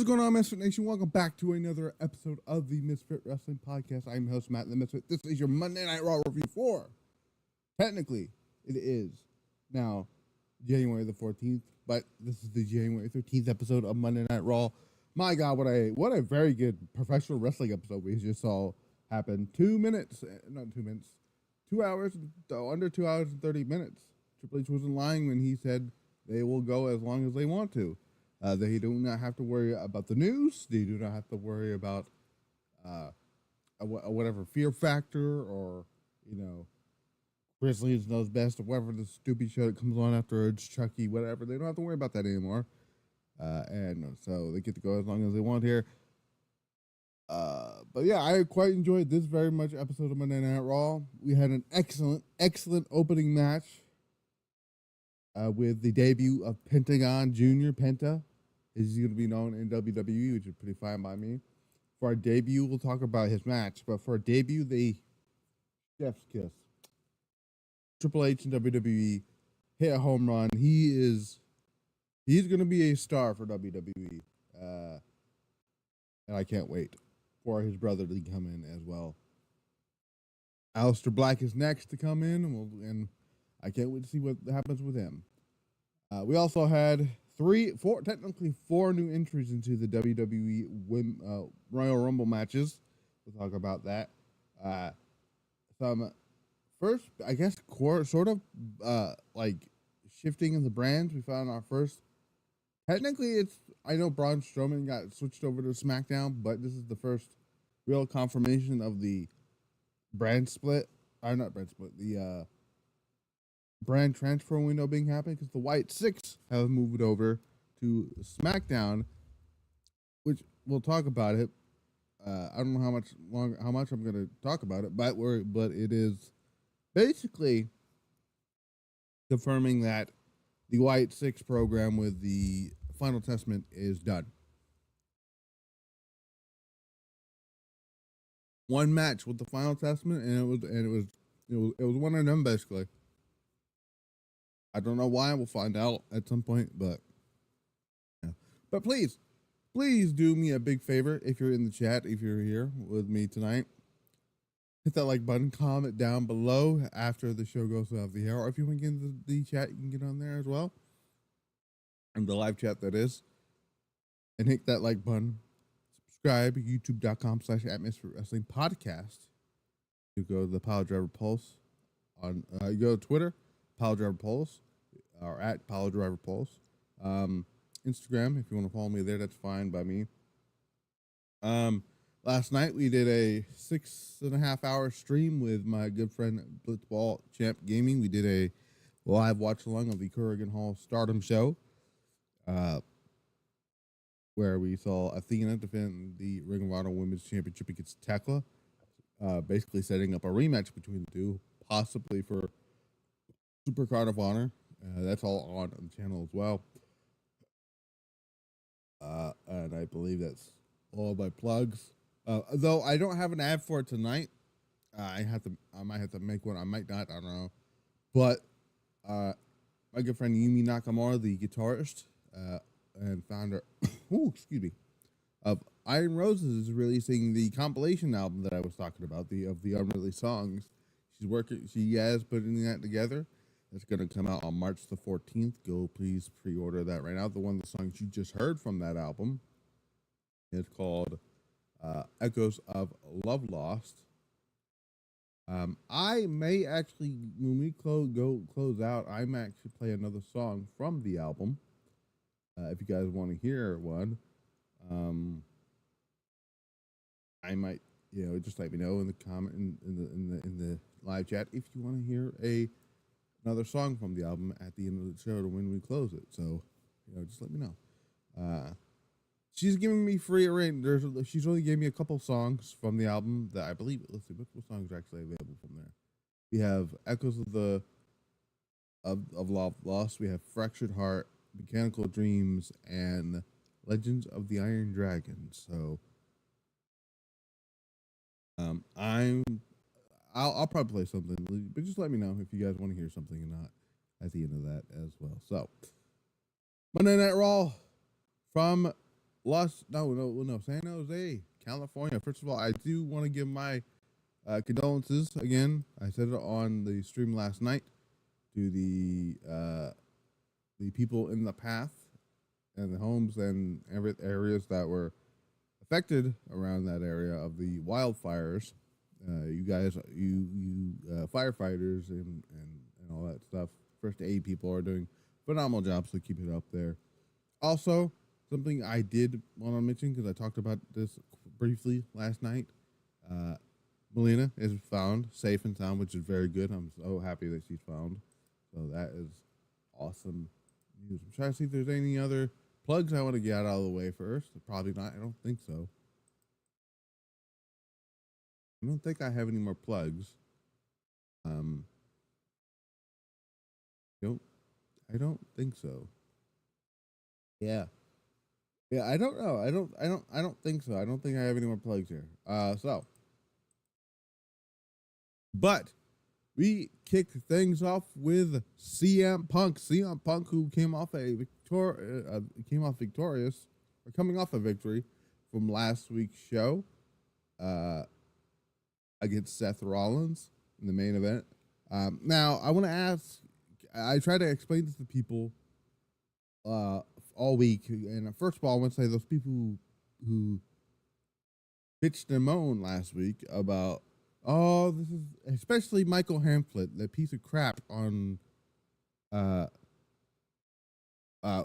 going on, Misfit Nation? Welcome back to another episode of the Misfit Wrestling Podcast. I'm your host, Matt the Misfit. This is your Monday Night Raw review for, technically, it is now January the 14th, but this is the January 13th episode of Monday Night Raw. My God, what a very good professional wrestling episode we just saw happen. 2 minutes, not 2 minutes, 2 hours, under 2 hours and 30 minutes. Triple H wasn't lying when he said they will go as long as they want to. They do not have to worry about the news. They do not have to worry about whatever fear factor or, Grizzlies knows best or whatever the stupid show that comes on after it's Chucky, whatever. They don't have to worry about that anymore. And so they get to go as long as they want here. But yeah, I quite enjoyed this very much episode of Monday Night Raw. We had an excellent opening match with the debut of Pentagon Jr. Penta. He's going to be known in WWE, which is pretty fine by me. For our debut, we'll talk about his match. But for our debut, they chef's kiss. Triple H and WWE hit a home run. He's going to be a star for WWE. And I can't wait for his brother to come in as well. Aleister Black is next to come in, and I can't wait to see what happens with him. We also had technically four new entries into the WWE Royal Rumble matches. We'll talk about that. Some first, I guess, sort of like shifting in the brands. We found our first. Technically, I know Braun Strowman got switched over to SmackDown, but this is the first real confirmation of the brand split. Or not brand split. The brand transfer window being happening because the Wyatt Sicks have moved over to SmackDown, which we'll talk about it. I don't know how much I'm going to talk about it, but it is basically confirming that the Wyatt Sicks program with the Final Testament is done. One match with the Final Testament, and it was one of them basically. I don't know why. We'll find out at some point, but yeah. But please do me a big favor if you're in the chat, if you're here with me tonight. Hit that like button, comment down below after the show goes off the air, or if you want to get into the chat, you can get on there as well. And the live chat, that is. And hit that like button. Subscribe, youtube.com/atmospherewrestlingpodcast. You go to the Power Driver Pulse on you go to Twitter, Power Driver Pulse, or at Power Driver Pulse. Instagram, if you want to follow me there, that's fine by me. Last night we did a 6.5 hour stream with my good friend Blitzball Champ Gaming. We did a live watch along of the Kurgan Hall Stardom show, where we saw Athena defend the Ring of Honor Women's Championship against Tekla, basically setting up a rematch between the two, possibly for Super Card of Honor. That's all on the channel as well. And I believe that's all my plugs. Though I don't have an ad for it tonight. I might have to make one. I might not. I don't know. But my good friend Yumi Nakamura, the guitarist and founder, of Iron Roses, is releasing the compilation album that I was talking about, of the unreleased songs. She has putting that together. It's going to come out on March the 14th. Go please pre-order that right now. The one of the songs you just heard from that album is called Echoes of Love Lost. I may actually, when we close out, I may actually play another song from the album. If you guys want to hear one, I might, just let me know in the comment in the live chat if you want to hear another song from the album at the end of the show to when we close it. So, just let me know. She's giving me free reign. She's only gave me a couple songs from the album that I believe. Let's see, what songs are actually available from there. We have Echoes of Love Lost. We have Fractured Heart, Mechanical Dreams, and Legends of the Iron Dragon. So, I'll probably play something, but just let me know if you guys want to hear something or not at the end of that as well. So, Monday Night Raw from San Jose, California. First of all, I do want to give my condolences again. I said it on the stream last night to the people in the path and the homes and every areas that were affected around that area of the wildfires. You guys, firefighters and all that stuff, first aid people are doing phenomenal jobs, so keep it up there. Also, something I did want to mention, because I talked about this briefly last night, Melina is found safe and sound, which is very good. I'm so happy that she's found. So that is awesome news. I'm trying to see if there's any other plugs I want to get out of the way first. Probably not. I don't think so. I don't think I have any more plugs. I don't think so. Yeah, I don't know. I don't think so. I don't think I have any more plugs here. But we kick things off with CM Punk. CM Punk, who came off victorious, or coming off a victory from last week's show, against Seth Rollins in the main event. Now, I want to ask. I try to explain this to people all week, and first of all, I want to say those people who bitched and moaned last week about, oh, this is especially Michael Hamflet, that piece of crap on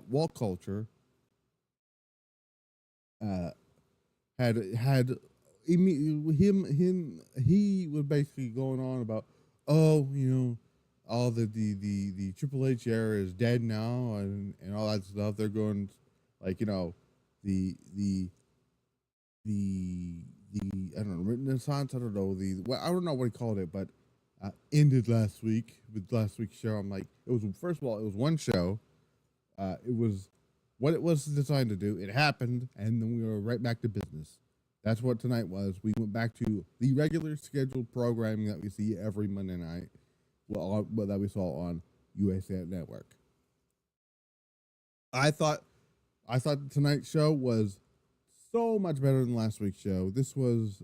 Walt Culture, he was basically going on about, oh, all the Triple H era is dead now, and all that stuff. They're going like, the I don't know, Renaissance. I don't know I don't know what he called it, but ended last week with last week's show. I'm like, it was, first of all, it was one show. It was what it was designed to do. It happened, and then we were right back to business. That's what tonight was. We went back to the regular scheduled programming that we see every Monday night. Well, that we saw on USA Network. I thought tonight's show was so much better than last week's show. This was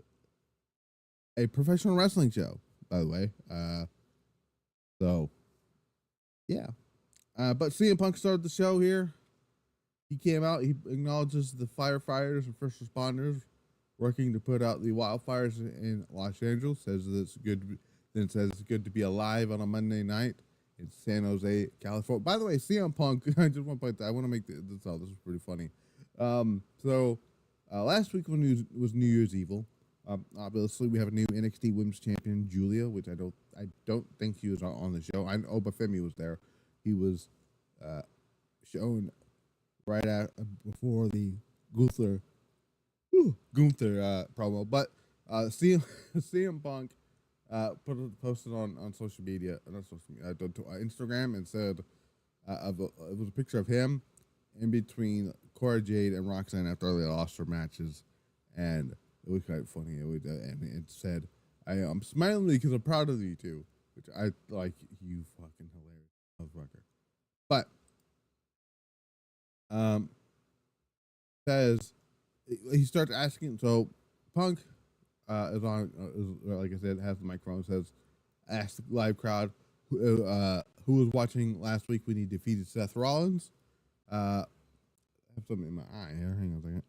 a professional wrestling show, by the way. So, yeah. But CM Punk started the show here. He came out. He acknowledges the firefighters and first responders working to put out the wildfires in Los Angeles. Says that it's good. Then says it's good to be alive on a Monday night in San Jose, California. By the way, CM Punk, I just want to point that. I want to make this out. This is pretty funny. Last week when it was New Year's Evil, obviously we have a new NXT Women's Champion, Julia, which I don't think he was on the show. I know Obafemi was there. He was shown right before the Gunther promo. But CM Punk posted on social media, not social media, Instagram, and said it was a picture of him in between Cora Jade and Roxanne after they lost their matches, and it was quite funny. And it said, "I'm smiling because I'm proud of you two," which I like. You fucking hilarious motherfucker. But says he starts asking. So Punk is on, like I said, has the microphone. Says, ask the live crowd who was watching last week when he defeated Seth Rollins. I have something in my eye here. Hang on a second.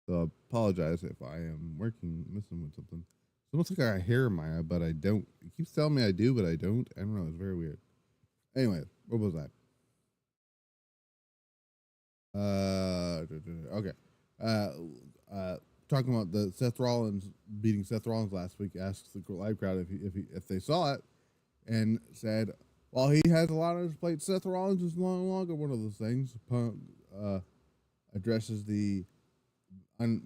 So I apologize if I am missing with something. It's almost like I got a hair in my eye, but I don't. It keeps telling me I do, but I don't. I don't know. It's very weird. Anyway, what was that? Okay. Talking about the Seth Rollins beating Seth Rollins last week. Asked the live crowd if they saw it, and said, while he has a lot on his plate, Seth Rollins is no longer one of those things. Punk addresses the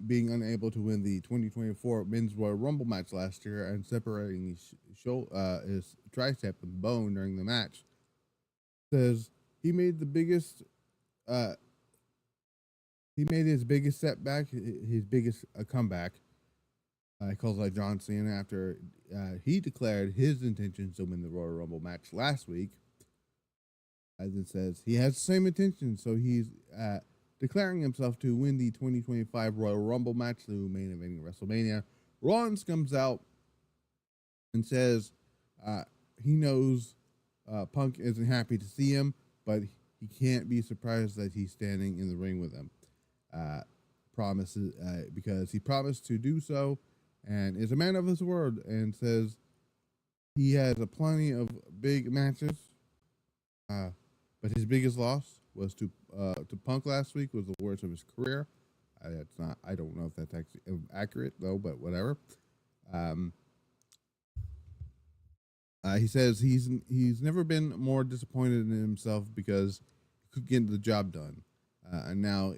being unable to win the 2024 Men's Royal Rumble match last year and separating his tricep and bone during the match. Says he made his biggest setback, his biggest comeback. He calls out John Cena after he declared his intentions to win the Royal Rumble match last week. as it says, he has the same intention, so he's declaring himself to win the 2025 Royal Rumble match, the main event of WrestleMania. Rollins comes out and says he knows Punk isn't happy to see him, but he can't be surprised that he's standing in the ring with him. Promises because he promised to do so, and is a man of his word, and says he has a plenty of big matches. But his biggest loss was to Punk last week. Was the worst of his career. That's not. I don't know if that's actually accurate though, but whatever. He says he's never been more disappointed in himself because he could get the job done, and now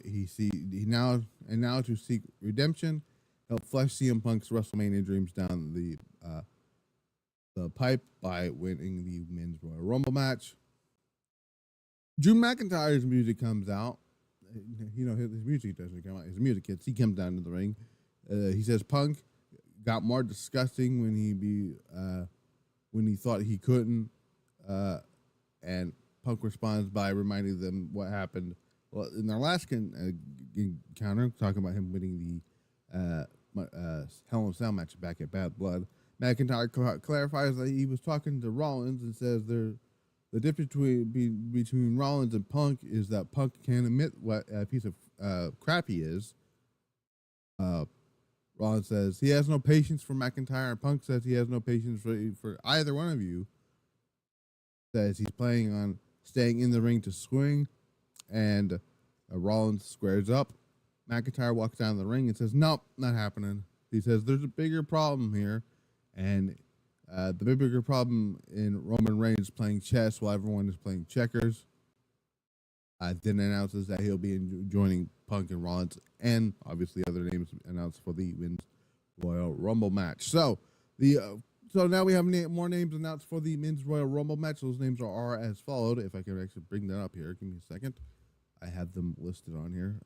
now to seek redemption, help flesh CM Punk's WrestleMania dreams down the pipe by winning the Men's Royal Rumble match. Drew McIntyre's music comes out. You know, his music doesn't come out. His music hits. He comes down to the ring. He says Punk got more disgusting when he thought he couldn't, and Punk responds by reminding them what happened. Well, in their last encounter, talking about him winning the Hell in a Cell match back at Bad Blood, McIntyre clarifies that he was talking to Rollins and says the difference between Rollins and Punk is that Punk can't admit what a piece of crap he is. Rollins says he has no patience for McIntyre, and Punk says he has no patience for either one of you. Says he's planning on staying in the ring to swing, and Rollins squares up. McIntyre walks down the ring and says, "Nope, not happening." He says there's a bigger problem here, and the bigger problem in Roman Reigns playing chess while everyone is playing checkers. Then announces that he'll be joining Punk and Rollins, and obviously other names announced for the Men's Royal Rumble match. So now we have more names announced for the Men's Royal Rumble match. Those names are as followed. If I can actually bring that up here, give me a second. I have them listed on here.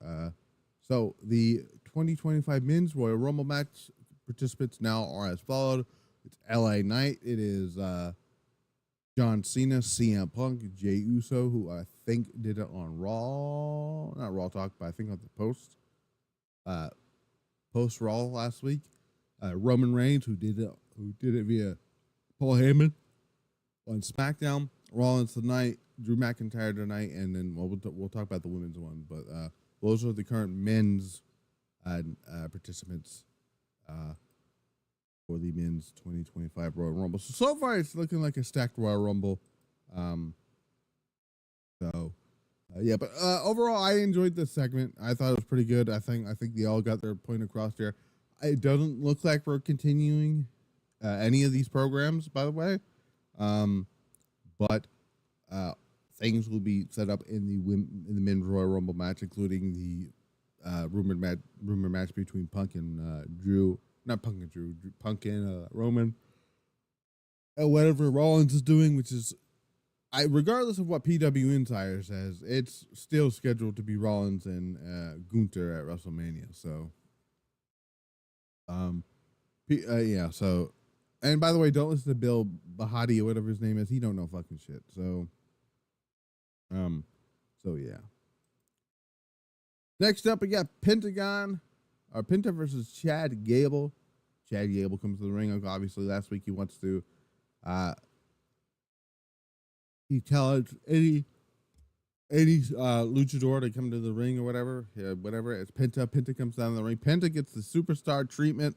So the 2025 Men's Royal Rumble match participants now are as followed. It's LA Knight. It is John Cena, CM Punk, Jey Uso, who I think did it on Raw, not Raw Talk, but I think on the post Raw last week. Roman Reigns, who did it via Paul Heyman on SmackDown. Rollins tonight, Drew McIntyre tonight, and then we'll talk about the women's one. But those are the current men's participants for the men's 2025 Royal Rumble. So far, it's looking like a stacked Royal Rumble. But overall, I enjoyed this segment. I thought it was pretty good. I think they all got their point across there. It doesn't look like we're continuing any of these programs, by the way. But things will be set up in the men's Royal Rumble match, including the rumored match between Punk and Drew. Not Punk and Drew, Punk and Roman. Whatever Rollins is doing, which is, regardless of what PW Insider says, it's still scheduled to be Rollins and Gunther at WrestleMania. So, So, and by the way, don't listen to Bill Bahati or whatever his name is. He don't know fucking shit. So, yeah. Next up, we got Penta versus Chad Gable. Chad Gable comes to the ring. Obviously, last week he wants to he challenged any luchador to come to the ring or whatever. Yeah, whatever. It's Penta. Penta comes down the ring. Penta gets the superstar treatment.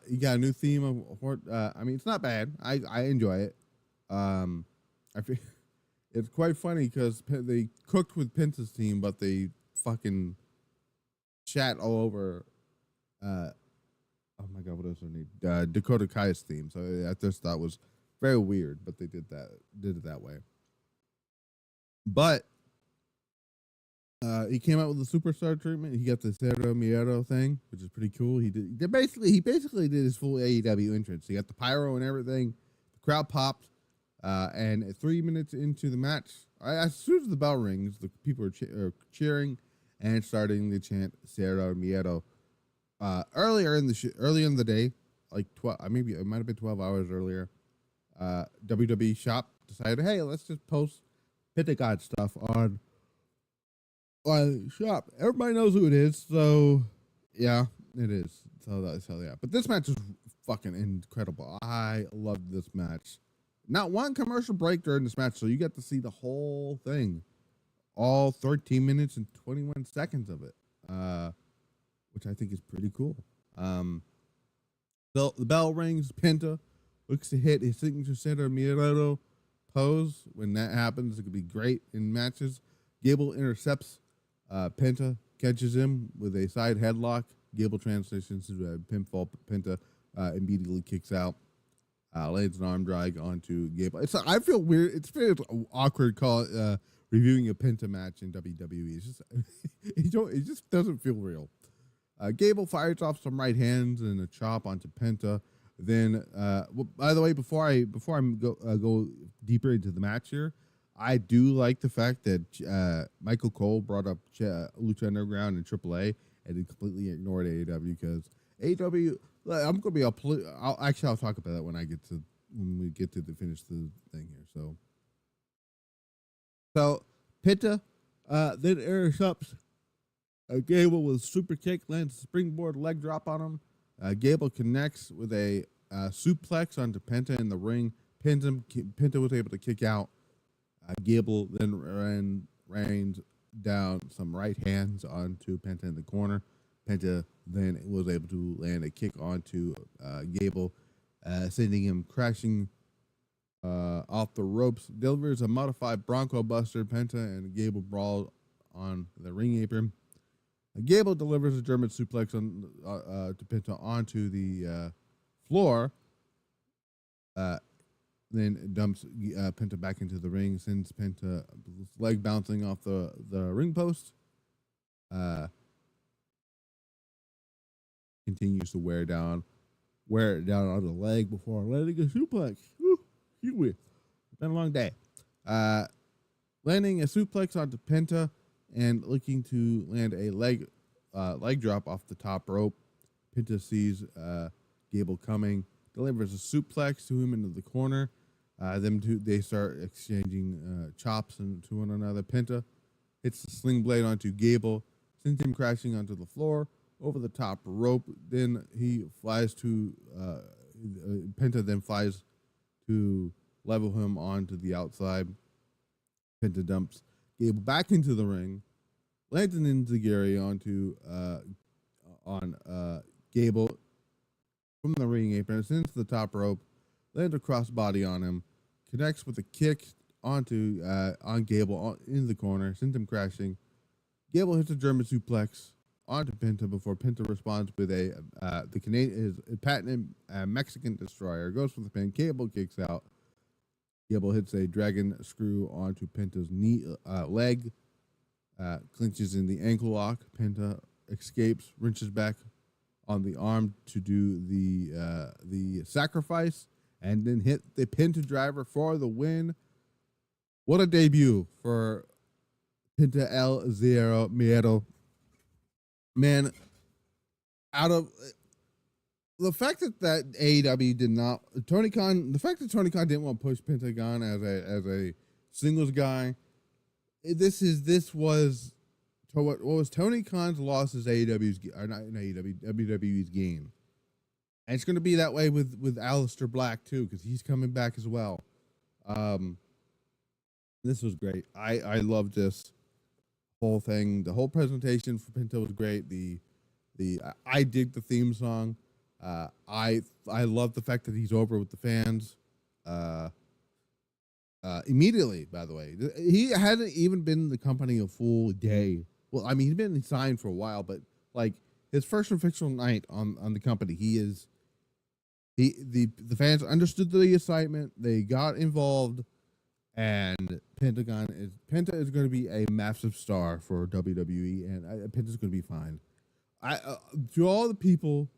He got a new theme of it's not bad. I enjoy it. I feel it's quite funny because they cooked with Penta's team, but they fucking chat all over. Oh my god, what else do I need? Dakota Kai's theme. So I just thought was very weird, but they did it that way. But he came out with the superstar treatment. He got the Cero Miedo thing, which is pretty cool. He basically did his full AEW entrance. He got the pyro and everything. The crowd popped, and 3 minutes into the match, as soon as the bell rings, the people are cheering and starting to chant Cero Miedo. Early in the day, like 12, maybe it might have been 12 hours earlier, WWE Shop decided, hey, let's just post Pentagon stuff on shop. Everybody knows who it is, so yeah, it is. So yeah. But this match is fucking incredible. I love this match. Not one commercial break during this match, so you get to see the whole thing, all 13 minutes and 21 seconds of it, which I think is pretty cool. The bell rings. Penta looks to hit his signature center Miedo pose. When that happens, it could be great in matches. Gable intercepts Penta, catches him with a side headlock. Gable transitions to a pinfall. Penta immediately kicks out. Lands an arm drag onto Gable. I feel weird. It's very awkward reviewing a Penta match in WWE. It's just it just doesn't feel real. Gable fires off some right hands and a chop onto Penta. Then, by the way, before I go deeper into the match here, I do like the fact that Michael Cole brought up Lucha Underground and AAA and he completely ignored AEW because AEW. I'm gonna be I'll talk about that when we get to finish the thing here. So Penta then intercepts Gable with a super kick, lands a springboard leg drop on him. Gable connects with a suplex onto Penta in the ring. Penta was able to kick out. Gable then rained down some right hands onto Penta in the corner. Penta then was able to land a kick onto Gable, sending him crashing off the ropes. Delivers a modified Bronco Buster. Penta and Gable brawl on the ring apron. Gable delivers a German suplex to Penta onto the floor. Then dumps Penta back into the ring, sends Penta leg bouncing off the ring post. Continues to wear it down on the leg before landing a suplex. Excuse me. It's been a long day. Landing a suplex onto Penta and looking to land a leg drop off the top rope. Penta sees Gable coming, delivers a suplex to him into the corner. They start exchanging chops to one another. Penta hits the sling blade onto Gable, sends him crashing onto the floor over the top rope. Then he flies to Penta then flies to level him onto the outside. Penta dumps Gable back into the ring, lands an enziguri on Gable from the ring apron, sends to the top rope, lands a crossbody on him, connects with a kick on Gable in the corner, sends him crashing. Gable hits a German suplex onto Penta before Penta responds with his patented Mexican destroyer, goes for the pin. Gable kicks out. Gable hits a dragon screw onto Penta's leg, clinches in the ankle lock. Penta escapes, wrenches back on the arm to do the sacrifice, and then hit the Penta driver for the win. What a debut for Penta El Zero Miedo. Man, out of the fact that AEW did not Tony Khan didn't want to push Pentagon as a singles guy. What was Tony Khan's loss is WWE's gain. And it's going to be that way with Aleister Black too, because he's coming back as well. This was great. I loved this whole thing. The whole presentation for Penta was great. I dig the theme song. I love the fact that he's over with the fans. Immediately, by the way, he hadn't even been in the company a full day. Well, I mean, he's been signed for a while, but like his first official night on the company, the fans understood the assignment. They got involved, and Penta is going to be a massive star for WWE, and Penta's going to be fine. To all the people,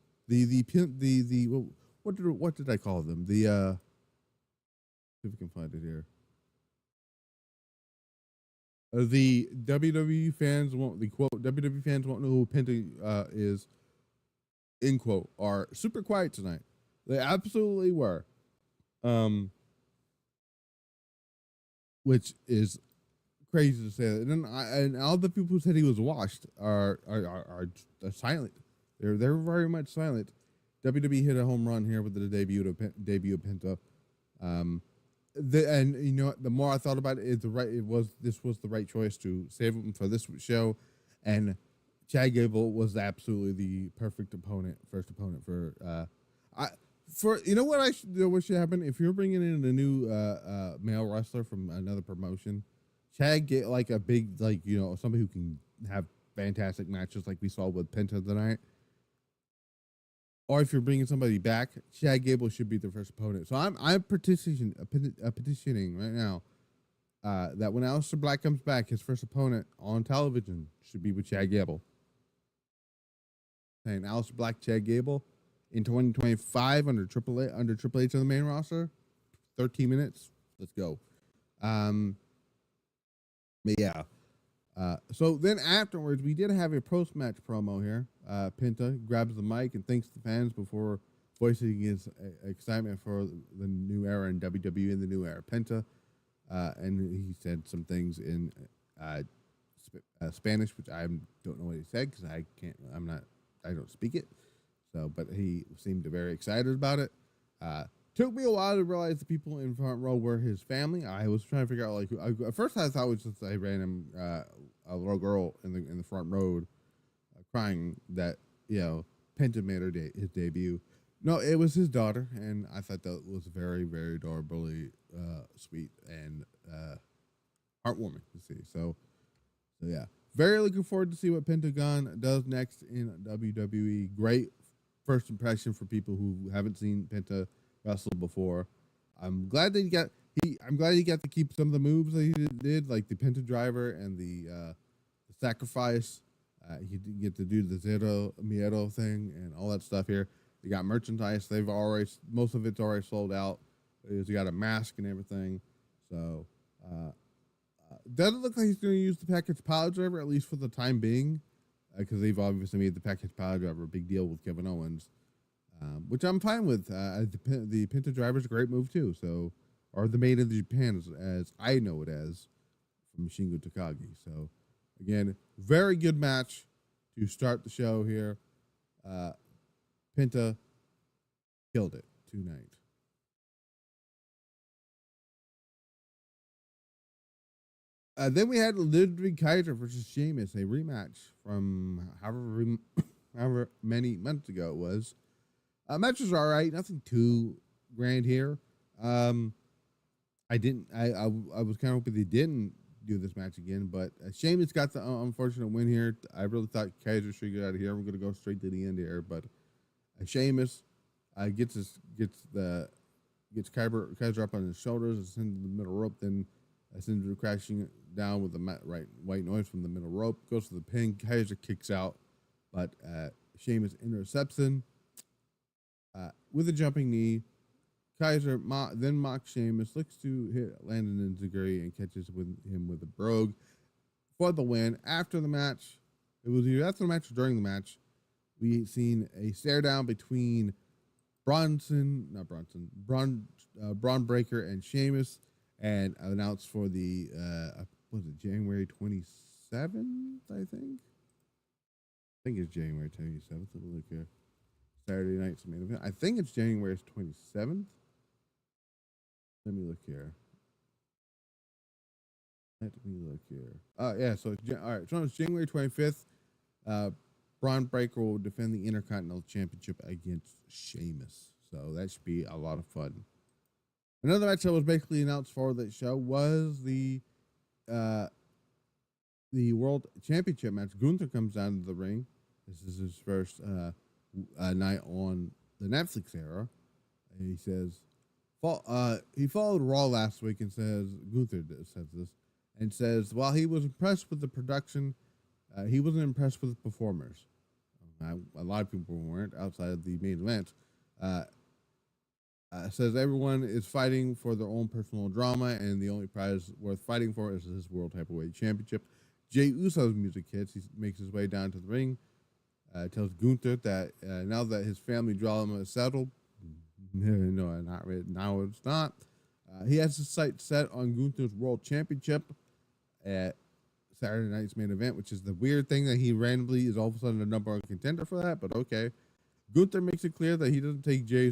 what did I call them? See if we can find it here. The WWE fans won't know who Penta is, end quote, are super quiet tonight. They absolutely were. Which is crazy to say that. And all the people who said he was washed are silent. They're very much silent. WWE hit a home run here with the debut of Penta. And you know, the more I thought about it, this was the right choice to save him for this show, and Chad Gable was absolutely the perfect first opponent for you know what what should happen if you're bringing in a new male wrestler from another promotion, Chad get like a big somebody who can have fantastic matches like we saw with Penta tonight. Or if you're bringing somebody back, Chad Gable should be the first opponent. So I'm petitioning right now that when Aleister Black comes back, his first opponent on television should be with Chad Gable. Saying Aleister Black, Chad Gable in 2025 under Triple H on the main roster, 13 minutes. Let's go. But yeah. So then afterwards, we did have a post-match promo here. Penta grabs the mic and thanks the fans before voicing his excitement for the new era in WWE and the new era Penta. And he said some things in Spanish, which I don't know what he said because I don't speak it. So, but he seemed very excited about it. Took me a while to realize the people in front row were his family. I was trying to figure out at first I thought it was just a random a little girl in the front row crying that Penta made his debut. No, it was his daughter, and I thought that was very, very adorably sweet and heartwarming to see. So yeah, very looking forward to see what Pentagon does next in WWE. Great first impression for people who haven't seen Penta wrestle before. I'm glad he got to keep some of the moves that he did, like the Penta driver and the sacrifice. He did get to do the Zero Miedo thing and all that stuff here. They got merchandise. Most of it's already sold out. He got a mask and everything. So doesn't look like he's going to use the package pile driver, at least for the time being, because they've obviously made the package pile driver a big deal with Kevin Owens. Which I'm fine with. The Penta driver is a great move too. So, or the Made in Japan, as I know it as, from Shingo Takagi. So, again, very good match to start the show here. Penta killed it tonight. Then we had Ludwig Kaiser versus Sheamus, a rematch from however many months ago it was. Matches are all right, nothing too grand here. I was kind of hoping they didn't do this match again, but Sheamus got the unfortunate win here. I really thought Kaiser should get out of here. We're going to go straight to the end here, but Sheamus gets Kaiser up on his shoulders, ascends the middle rope, then sends him crashing down with the white noise from the middle rope, goes to the pin. Kaiser kicks out, but Sheamus intercepts him. With a jumping knee, Kaiser then mocks Sheamus, looks to hit Landon Enziguri and catches him with a brogue for the win. After the match, it was either after the match or during the match, we seen a stare down between Braun Breaker and Sheamus, and announced for the January 27th, I think. I think it's January 27th. Let me look here. Saturday night's main event. I think it's January 27th. Let me look here. Yeah, so all right. So it's January 25th. Braun Breaker will defend the Intercontinental Championship against Sheamus. So that should be a lot of fun. Another match that was basically announced for that show was the World Championship match. Gunther comes down to the ring. This is his first night on the Netflix era. And he says, he followed Raw last week and says, Gunther says this, and says, while he was impressed with the production, he wasn't impressed with the performers. A lot of people weren't outside of the main event. Says everyone is fighting for their own personal drama, and the only prize worth fighting for is his World Heavyweight Championship. Jey Uso's music hits. He makes his way down to the ring. Tells Gunther that now that his family drama is settled, no, not it's not. He has his sights set on Gunther's World Championship, at Saturday night's main event, which is the weird thing that he randomly is all of a sudden the number one contender for that, but okay. Gunther makes it clear that he doesn't take Jey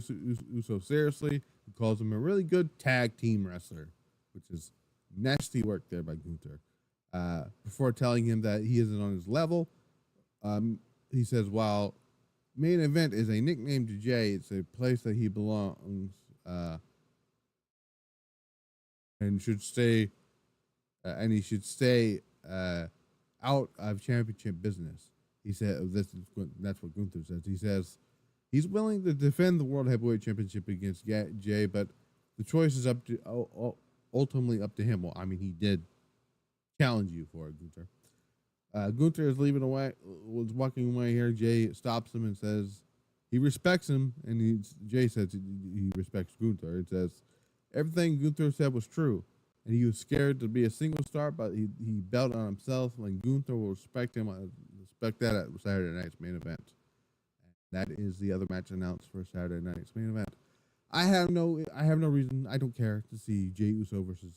Uso seriously. He calls him a really good tag team wrestler, which is nasty work there by Gunther. Before telling him that he isn't on his level, he says, while main event is a nickname to Jey, it's a place that he belongs and should stay, and he should stay out of championship business. He said, that's what Gunther says. He says he's willing to defend the World Heavyweight Championship against Jey, but the choice is ultimately up to him. Well, I mean, he did challenge you for it, Gunther. Gunther is was walking away here. Jey stops him and says he respects him, and Jey says he respects Gunther. It says everything Gunther said was true, and he was scared to be a single star, but he bet on himself, and Gunther will respect him. I respect that at Saturday night's main event. That is the other match announced for Saturday night's main event. I have no reason. I don't care to see Jey Uso versus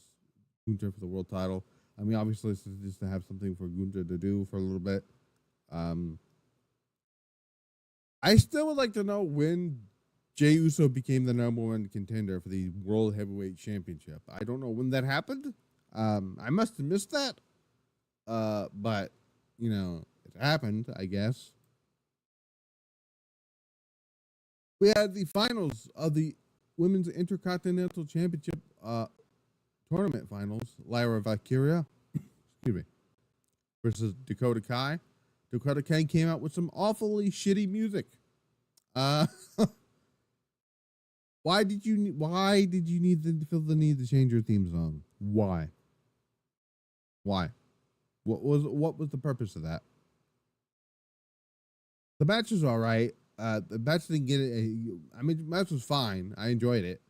Gunther for the world title. I mean, obviously, this is just to have something for Gunther to do for a little bit. I still would like to know when Jey Uso became the number one contender for the World Heavyweight Championship. I don't know when that happened. I must have missed that. But, you know, it happened, I guess. We had the finals of the Women's Intercontinental Championship tournament finals. Lyra Valkyria, versus Dakota Kai. Dakota Kai came out with some awfully shitty music. Why did you need to feel the need to change your theme song? Why? What was the purpose of that? The match was all right. The match didn't get it. I mean, the match was fine. I enjoyed it.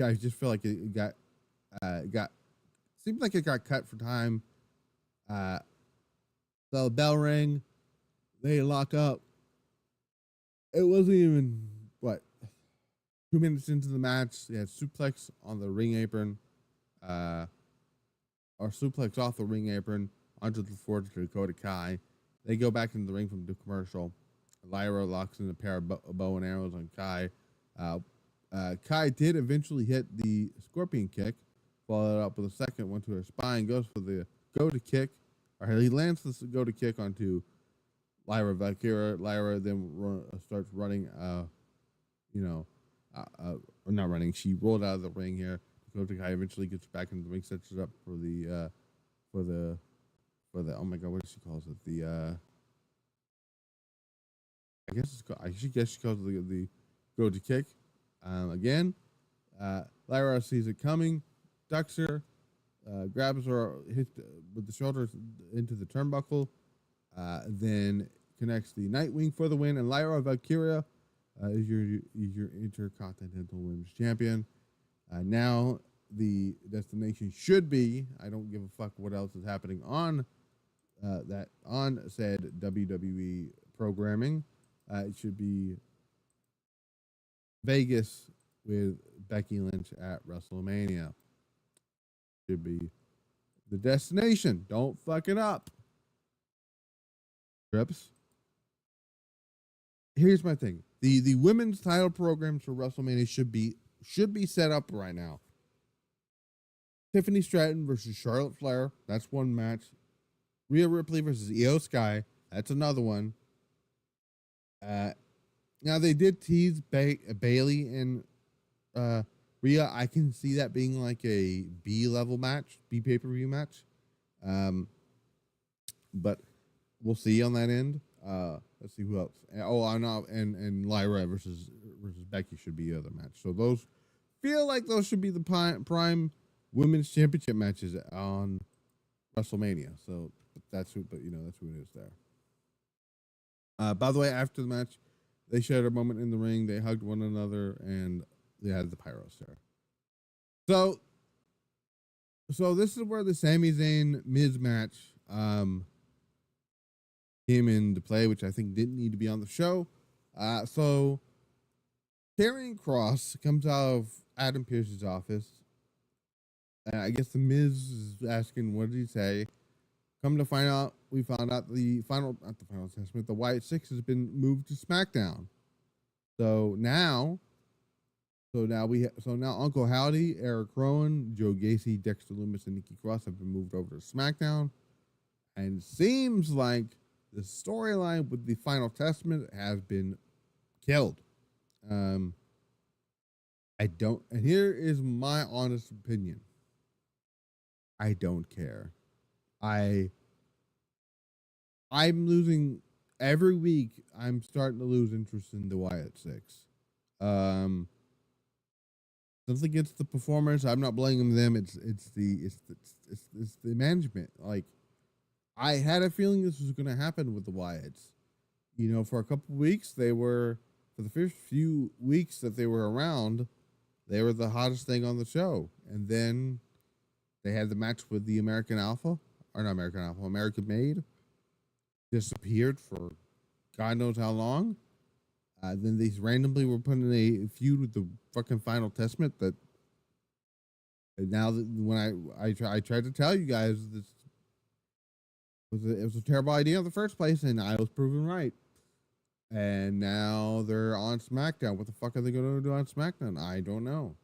I just feel like it got seemed like it got cut for time. The bell rang. They lock up. It wasn't even 2 minutes into the match. They had suplex on the ring apron, or suplex off the ring apron onto the floor to Dakota Kai. They go back into the ring from the commercial. Lyra locks in a pair of bow and arrows on Kai. Kai did eventually hit the scorpion kick, followed up with a second one to her spine, goes for the go-to kick, or he lands the go-to kick onto Lyra Valkyria. Lyra then starts running, or not running, she rolled out of the ring here. Dakota Kai eventually gets back into the ring, sets it up for the oh my god, what does she calls it? I guess she calls it the go-to kick. Again, Lyra sees it coming, ducks her, grabs her, hits with the shoulders into the turnbuckle, then connects the Nightwing for the win, and Lyra Valkyria is your Intercontinental Women's Champion. Now the destination should be, I don't give a fuck what else is happening on said WWE programming. It should be Vegas with Becky Lynch at WrestleMania. Should be the destination. Don't fuck it up. Trips. Here's my thing. The women's title programs for WrestleMania should be set up right now. Tiffany Stratton versus Charlotte Flair. That's one match. Rhea Ripley versus Io Sky. That's another one. Now they did tease Bailey and Rhea. I can see that being like a B level match, B pay-per-view match. But we'll see on that end. Let's see who else. I know, and Lyra versus Becky should be the other match. So those feel like those should be the prime women's championship matches on WrestleMania. So that's who it is there. By the way, after the match, they shared a moment in the ring. They hugged one another, and they had the pyros there. So this is where the Sami Zayn Miz match came into play, which I think didn't need to be on the show. So Karrion Kross comes out of Adam Pearce's office. I guess the Miz is asking, what did he say? come to find out, we found out not the final testament, the Wyatt Sicks has been moved to SmackDown. So now Uncle Howdy, Eric Rowan, Joe Gacy, Dexter Lumis, and Nikki Cross have been moved over to SmackDown. And it seems like the storyline with the Final Testament has been killed. And here is my honest opinion. I don't care. I'm losing every week. I'm starting to lose interest in the Wyatt Sicks. Nothing against the performers. I'm not blaming them. It's the management. Like, I had a feeling this was going to happen with the Wyatts. You know, for a couple of weeks, for the first few weeks that they were around, they were the hottest thing on the show. And then they had the match with the American Maid. Disappeared for God knows how long. Then they randomly were put in a feud with the fucking Final Testament that now that when I tried to tell you guys this it was a terrible idea in the first place, and I was proven right. And now they're on SmackDown. What the fuck are they going to do on SmackDown? I don't know.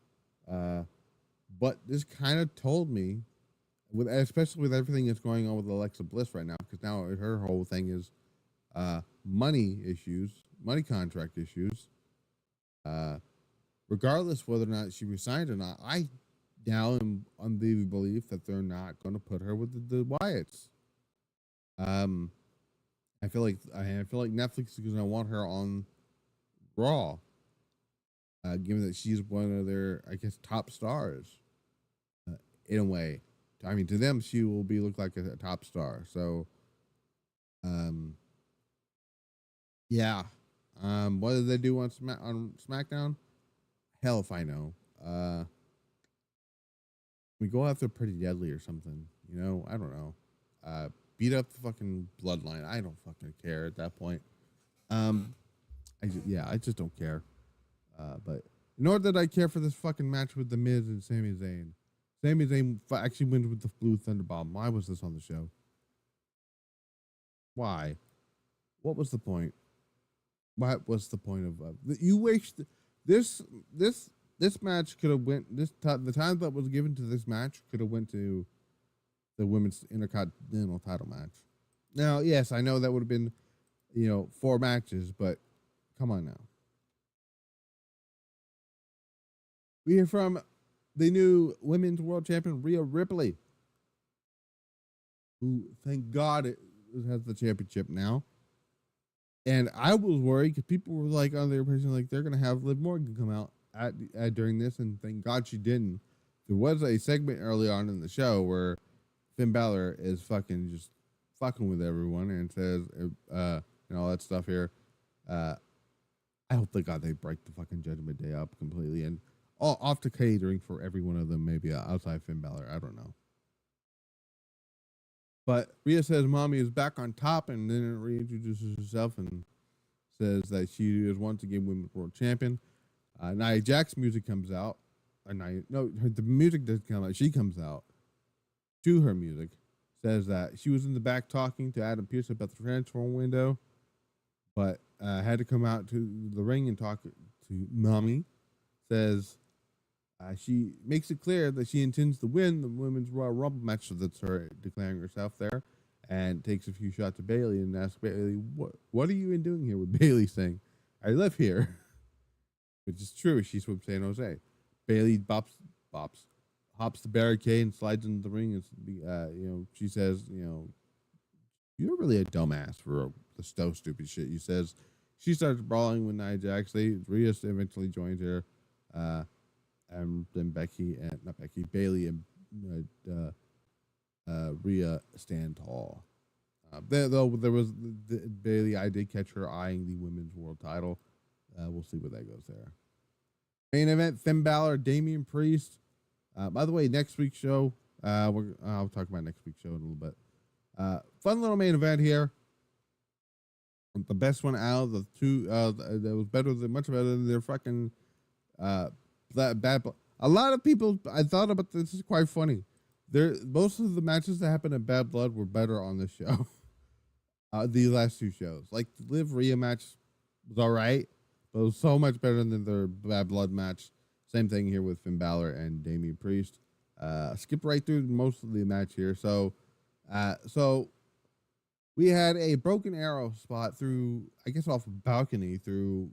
But this kind of told me, especially with everything that's going on with Alexa Bliss right now, because now her whole thing is money contract issues. Regardless whether or not she resigned or not, I now am on the belief that they're not going to put her with the Wyatts. I feel like Netflix is going to want her on Raw, given that she's one of their, I guess, top stars. In a way, I mean, to them, she will look like a top star. So, yeah. What did they do on SmackDown? Hell if I know. We go after Pretty Deadly or something. You know, I don't know. Beat up the fucking Bloodline. I don't fucking care at that point. I just don't care. But nor did I care for this fucking match with The Miz and Sami Zayn. Sami Zayn actually wins with the Blue Thunderbomb. Why was this on the show? Why? What was the point? What was the point of you wasted this match could have went the time that was given to this match could have went to the women's Intercontinental title match. Now, yes, I know that would have been 4 matches, but come on now. We hear from the new women's world champion Rhea Ripley, who thank God it has the championship now. And I was worried because people were like on their impression like they're gonna have Liv Morgan come out during this, and thank God she didn't. There was a segment early on in the show where Finn Balor is fucking with everyone and says all that stuff here. I hope to God they break the fucking Judgment Day up completely and off to catering for every one of them, maybe outside Finn Balor. I don't know. But Rhea says Mommy is back on top, and then reintroduces herself and says that she is once again women's world champion. Nia Jax music comes out. The music doesn't come out. She comes out to her music, says that she was in the back talking to Adam Pearce about the transfer window, but had to come out to the ring and talk to Mommy. Says she makes it clear that she intends to win the Women's Royal Rumble match, so that's her declaring herself there, and takes a few shots at Bayley and asks Bayley, what are you doing here? With Bayley saying, I live here, which is true. She's from San Jose. Bayley hops the barricade and slides into the ring, and she says, you're really a dumbass for the stupid shit. She says she starts brawling with Nia Jax. Rhea eventually joins her. And then Bayley and Rhea stand tall. Though there was Bayley, I did catch her eyeing the women's world title. We'll see where that goes there. Main event: Finn Balor, Damian Priest. By the way, next week's show, I'll talk about next week's show in a little bit. Fun little main event here. The best one out of the two. That was much better than their fucking. Bad. A lot of people. I thought about this. Is quite funny. most of the matches that happened at Bad Blood were better on this show. The last two shows, like the Liv Rhea match was all right, but it was so much better than their Bad Blood match. Same thing here with Finn Balor and Damian Priest. Skip right through most of the match here. So we had a broken arrow spot through, I guess, off a balcony through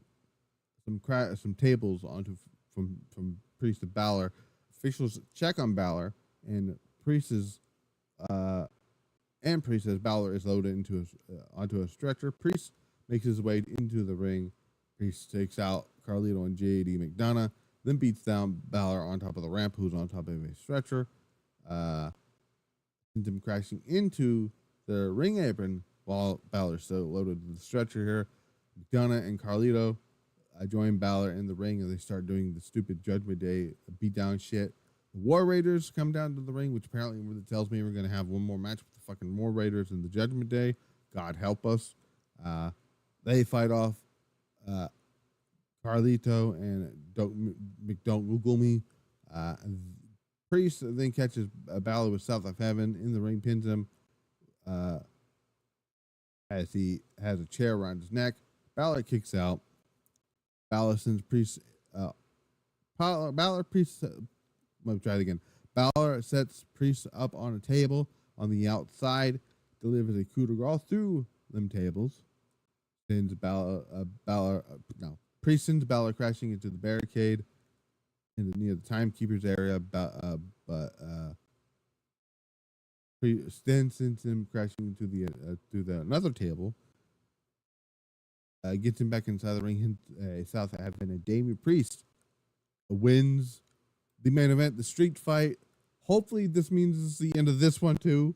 some tables onto from Priest to Balor. Officials check on Balor, and Priest says Balor is loaded onto a stretcher. Priest makes his way into the ring. Priest takes out Carlito and JD McDonough, then beats down Balor on top of the ramp, who's on top of a stretcher. Sends him crashing into the ring apron while Balor's still loaded to the stretcher here. McDonough and Carlito join Balor in the ring, and they start doing the stupid Judgment Day beatdown shit. The War Raiders come down to the ring, which apparently tells me we're going to have one more match with the fucking War Raiders in the Judgment Day. God help us. They fight off Carlito and Don't Google Me. Priest then catches Balor with South of Heaven in the ring, pins him as he has a chair around his neck. Balor kicks out. Balor sends Priest. Balor sets Priest up on a table on the outside, delivers a coup de grace through them tables. Priest sends Balor crashing into the barricade near the timekeeper's area, Priest then sends him crashing into another table. Gets him back inside the ring. South of Heaven, and Damian Priest wins the main event, the street fight. Hopefully, this means this is the end of this one too.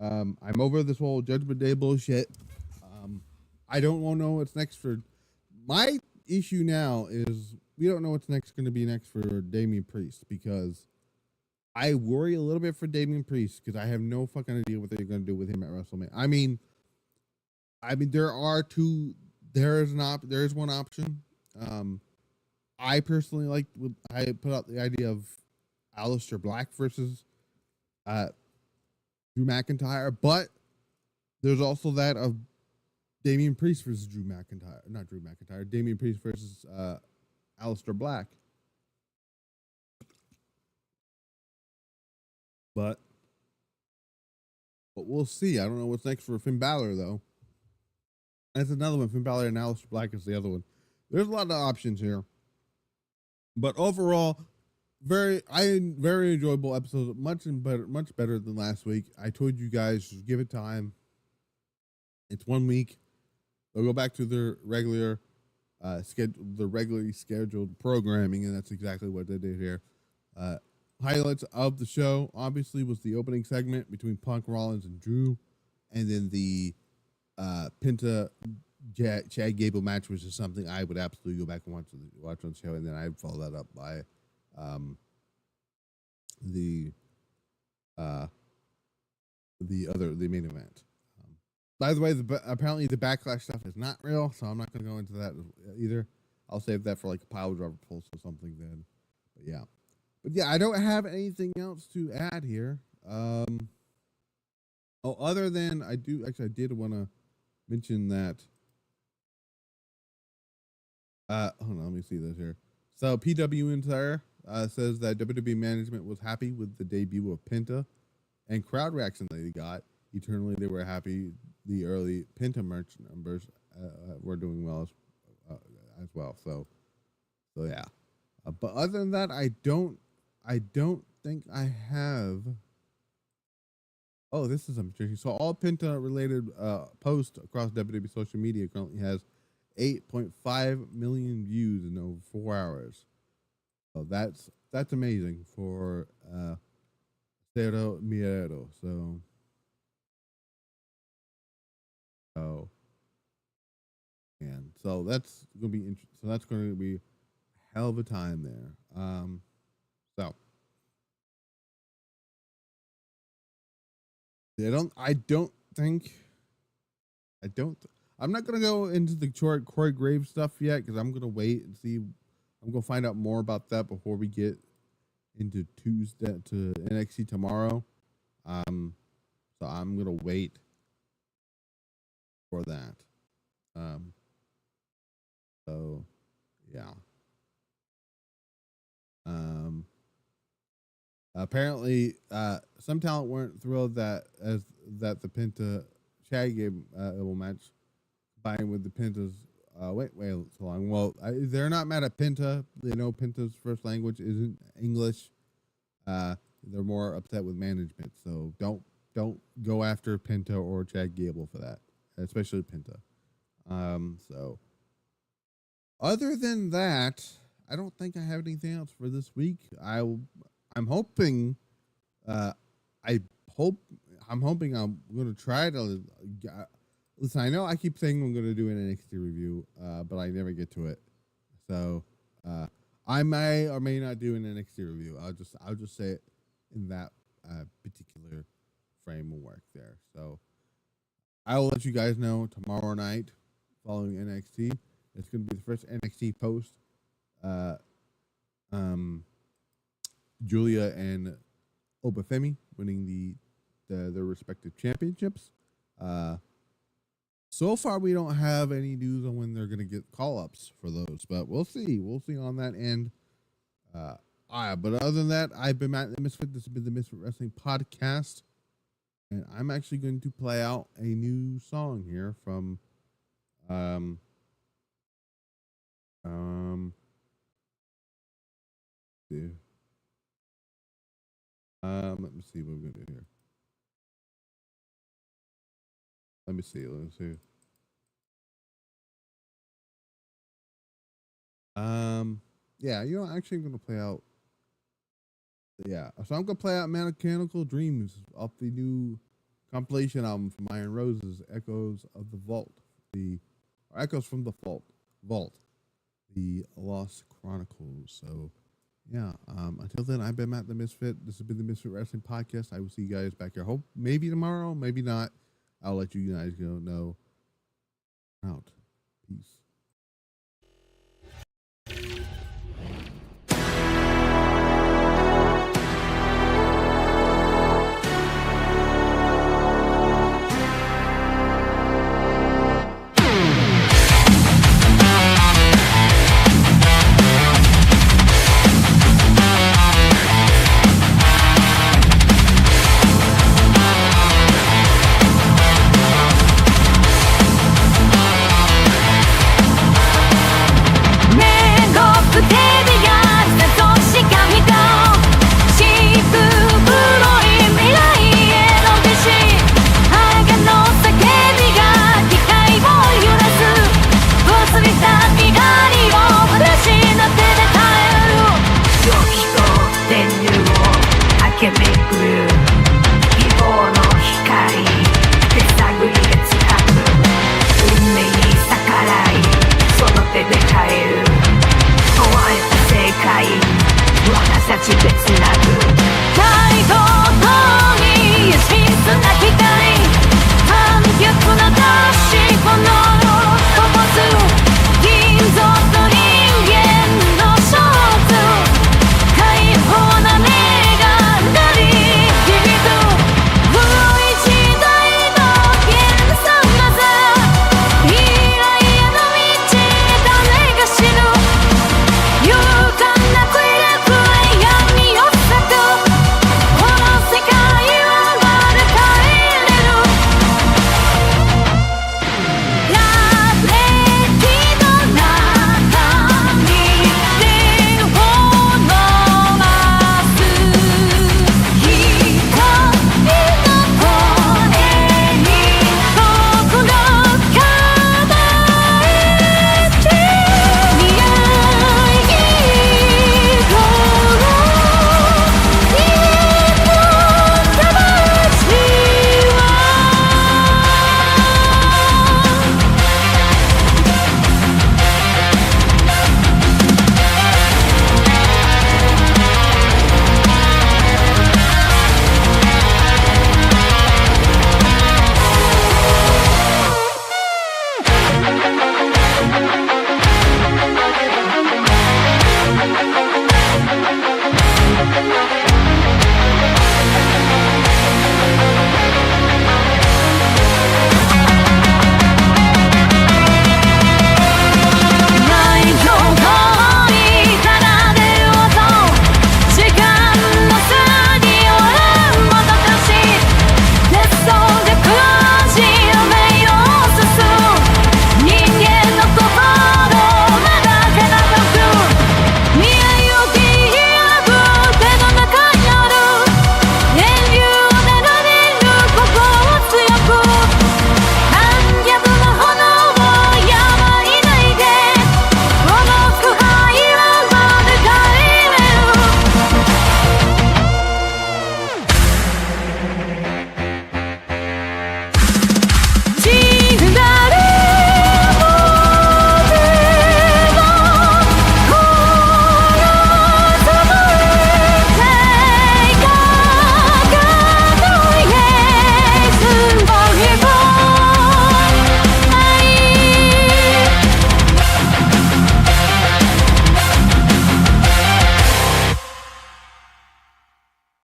I'm over this whole Judgment Day bullshit. I don't want to know what's next for. My issue now is we don't know what's going to be next for Damian Priest, because I worry a little bit for Damian Priest because I have no fucking idea what they're going to do with him at WrestleMania. I mean, there is one option. I personally I put out the idea of Aleister Black versus Drew McIntyre, but there's also that of Damian Priest versus Damian Priest versus Aleister Black. But we'll see. I don't know what's next for Finn Balor, though. That's another one. Finn Balor and Aleister Black is the other one. There's a lot of options here. But overall, very enjoyable episode. Much better than last week. I told you guys, just give it time. It's 1 week. They'll go back to their regularly scheduled programming, and that's exactly what they did here. Highlights of the show, obviously, was the opening segment between Punk, Rollins, and Drew, and then the Penta Chad Gable match, which is something I would absolutely go back and watch on the show, and then I'd follow that up by the main event. By the way, apparently the backlash stuff is not real, so I'm not going to go into that either. I'll save that for like a pile driver pulse or something then. But yeah, I don't have anything else to add here. Other than I did want to mention that. Hold on, let me see this here. So PW Insider says that WWE management was happy with the debut of Penta and crowd reaction that they got. Eternally, they were happy. The early Penta merch numbers were doing well as well. So yeah. But other than that, I don't think I have. Oh, this is interesting. So all Penta related posts across WWE social media currently has 8.5 million views in over 4 hours. So that's amazing for Cero Miedo. So that's gonna be interesting. So that's going to be a hell of a time there. I'm not going to go into the Corey Graves stuff yet because I'm going to wait and see. I'm going to find out more about that before we get into Tuesday to NXT tomorrow. So I'm gonna wait for that. So yeah. Apparently, some talent weren't thrilled that the Penta Chad Gable match combined with the Penta's. Wait so long. Well, they're not mad at Penta. They know Penta's first language isn't English. They're more upset with management. So don't go after Penta or Chad Gable for that, especially Penta. So other than that, I don't think I have anything else for this week. I'm hoping. I hope. I'm hoping I'm going to try to. Listen, I know I keep saying I'm going to do an NXT review, but I never get to it. So I may or may not do an NXT review. I'll just say it in that particular framework there. So I will let you guys know tomorrow night following NXT. It's going to be the first NXT post. Julia and Obafemi winning their respective championships. So far, we don't have any news on when they're going to get call-ups for those, but we'll see. We'll see on that end. But other than that, I've been Matt the Misfit. This has been the Misfit Wrestling Podcast, and I'm actually going to play out a new song here from let me see what we're gonna do here. Let me see. Yeah, actually I'm gonna play out. Yeah, so I'm gonna play out Mechanical Dreams off the new compilation album from Iron Roses, Echoes of the Vault, Echoes from the Vault, the Lost Chronicles. So, yeah. Until then, I've been Matt the Misfit. This has been the Misfit Wrestling Podcast. I will see you guys back here. Hope maybe tomorrow, maybe not. I'll let you guys know. Out. Peace.